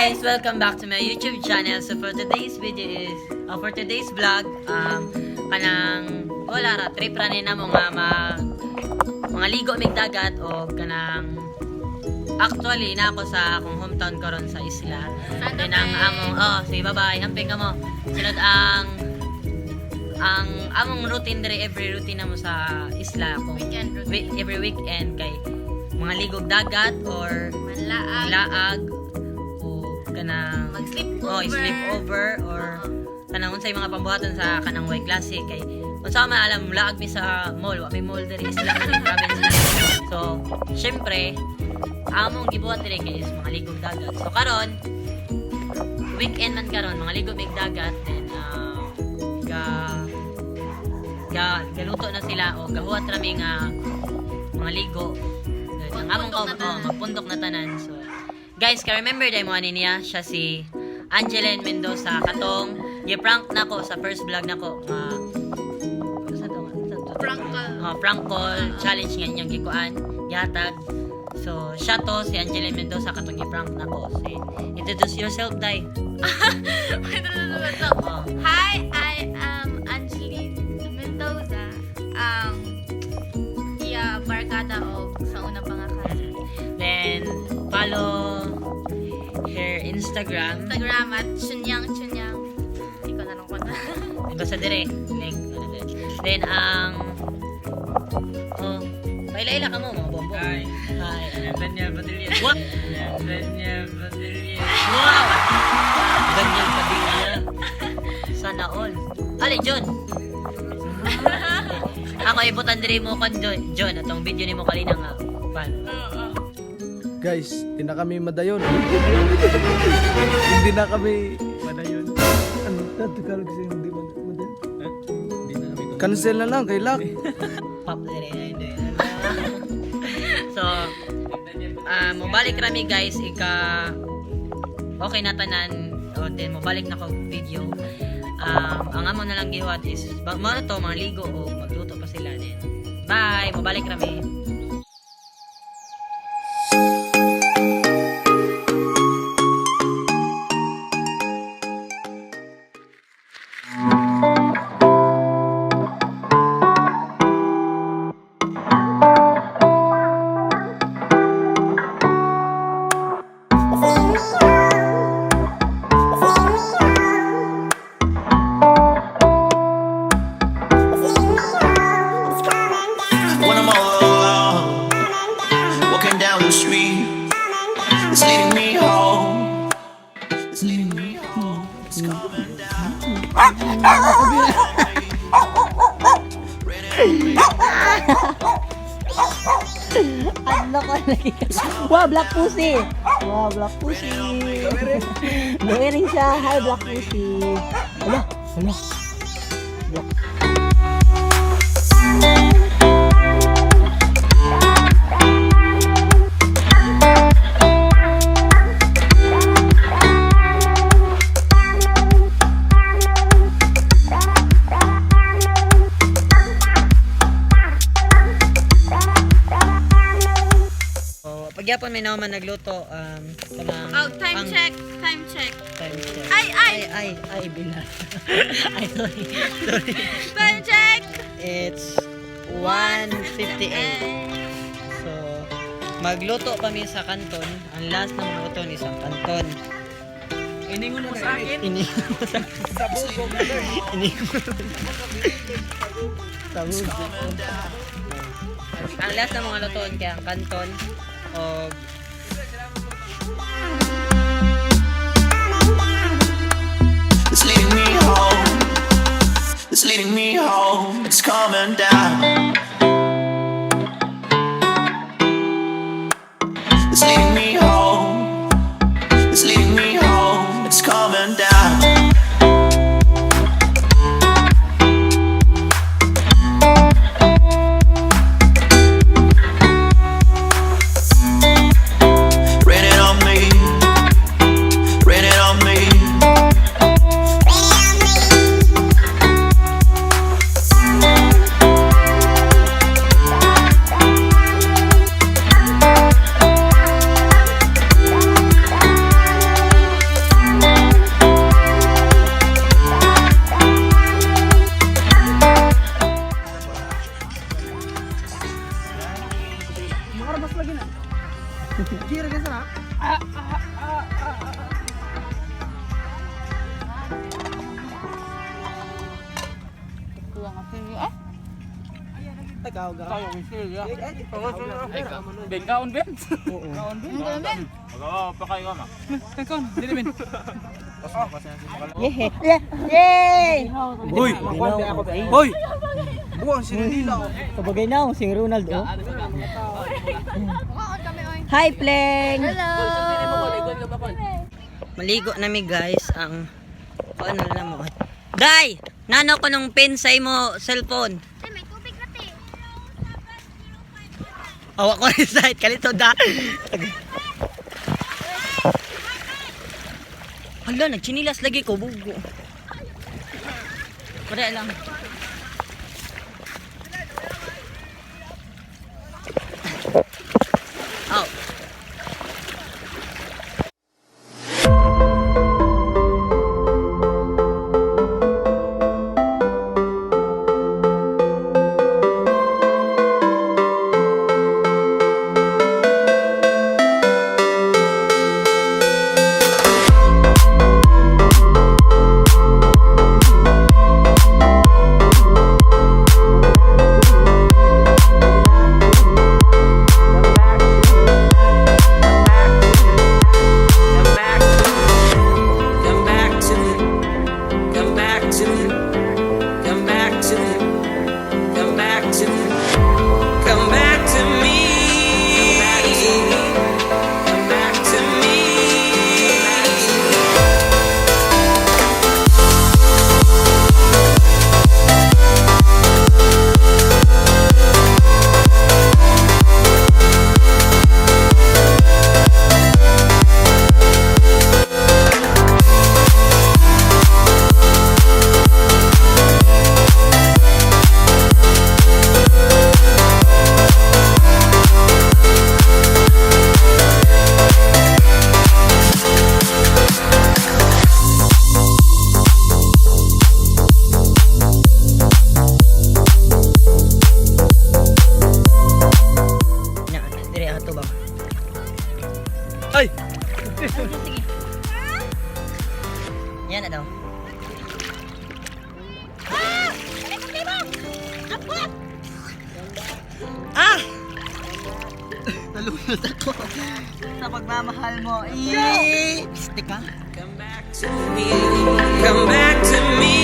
guys! Welcome back to my YouTube channel. So for today's video is, for today's vlog, kanang wala ra, trip ra ni na mga ligo mig dagat o kanang actually na ako sa akong hometown karon sa isla. Then ang among, sige bye-bye, amping ka mo. Sunod ang among routine dere every routine na mo sa isla ko. Every weekend kay mga ligog dagat or laag o kanang sleep over or kanang unsay mga pambuhaton sa kanang way klase kay unsa man alam laag mi sa mall wa may mall diri isla kanang province. So syempre among gibuhat diri kay is mga ligog dagat. So karon weekend man karon mga ligog mig dagat then galuto na sila o gahuat rami nga mga ligo. Ang among magpundok na tanan. So guys, ka-remember day mo ani niya siya si Angeline Mendoza katong gi-prank nako sa first vlog nako prank call challenge nga niyang gikuan gihatag. So siya to si Angeline Mendoza katong gi-prank nako. So, introduce yourself dai. Hi, I am Angeline Mendoza. Barkada o sa unang pangakala. Then follow her Instagram At chunyang. Hindi ko tanong ko na. basta dire link. Then paila-ila ka mo mga bombo. Hi. Daniel Padilla. What? Daniel Padilla. Wow! Daniel Padilla. Sana all. Ali, John. Ako ibutan diri mo kon John atong video nimo kanina nga. Pan. Guys, hindi na kami madayon. Hindi na kami madayon. Ano? Tagalog kasi hindi madayon. Hindi na kami. Cancel na lang kay Lak. Pop diri na. So, mobalik rami guys okay na tanan o then mobalik na ko video. Ang amo na lang gihuat is mo to mga ligo o magluto pa sila din. Bye, mobalik rami. It's leading me home. It's leading me home. It's coming down. Ano ko lagi? Wow, Black Pussy! Wow, Black Pussy! Luwiring siya. Hi, Black Pussy! Hala! Black. Pagyapon may naman nagluto kanang Time check. Ay bila. Ay sorry. Time check. It's 1:58. So magluto pa mi sa kanton. Ang last na magluto ni sa kanton. Iningon mo sa akin. Tabugog. Ang last na mga lutoon kaya ang kanton o It's leading me home. It's leading me home. It's coming down. It's leading me home. It's leading me home. It's coming down. ikaw ga. Ben, kaon Ben. Oo. Kaon, dili Ben. Yay! Yay! Hoy! Hoy! Buwang si Nila. Kabagay na si Ronald oh. Hi Pleng! Hello! Maligo nami guys ang ano na mo. Day, nano ko nung pin sa imo cellphone. Ay, may tubig na te. Awa ko ni site kalito da. Hala, nagchinilas lagi ko bugo. Pare lang. Oh. Ay! Yan na daw. Ah! Nalunod ako sa pagmamahal mo. Stick ka? Come back to me. Come back to me.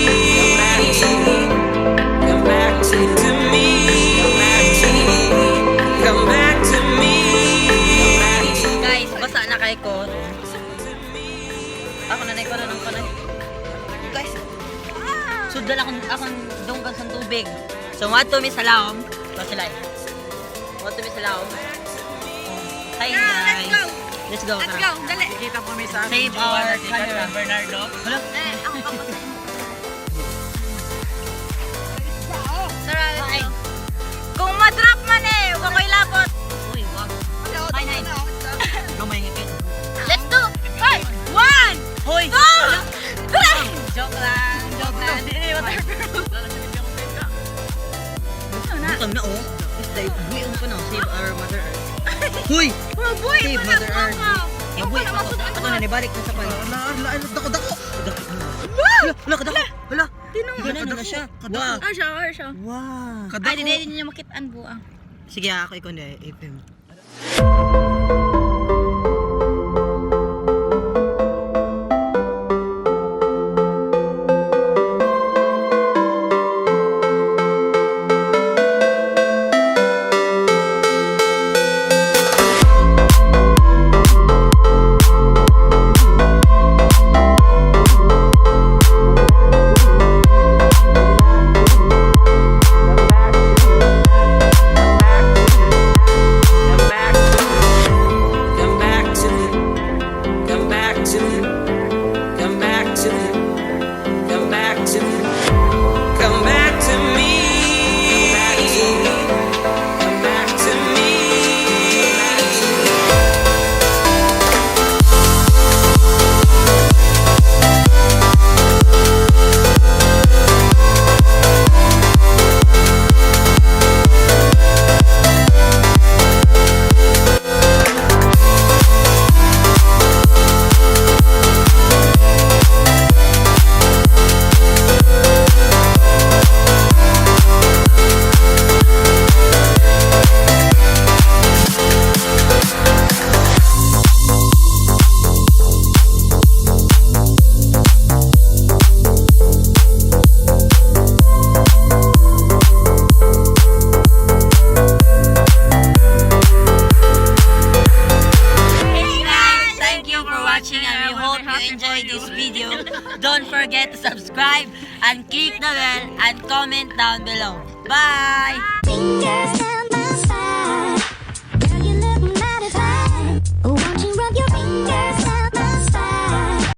Come back to me. Come back to me. Guys, basa na kay ko. Ako na ko na ng panay. Guys, sudal akong dunggan sa tubig. So, what to me sa laom? Sila. What to me sa laom? Hi guys. Let's go. Let's go, dali. Kita po may sa Save our San Bernardo. Hello? Ako pa pa Sarap. Kung madrop man eh, huwag ko'y lapot. Uy, wag. Nine. Gamay ngipin. Let's do. Hey, 1, Hoy! 2, 3. Joke lang. Hindi, Bukam na oh. Save. Buiyon pa na. Save our Mother Earth. Huy! Mabuhay Save mo na Mother Earth. Mabuhay ako na nibalik na sa pan. Dako. Hala, kadako. Hala. Ganun na siya. Wow. Siya. Wow. Ay, hindi niyo makitaan buang. Sige, ako ikaw na ipim. for watching and we hope you enjoyed this video. Don't forget to subscribe and click the bell and comment down below. Bye! Fingers down.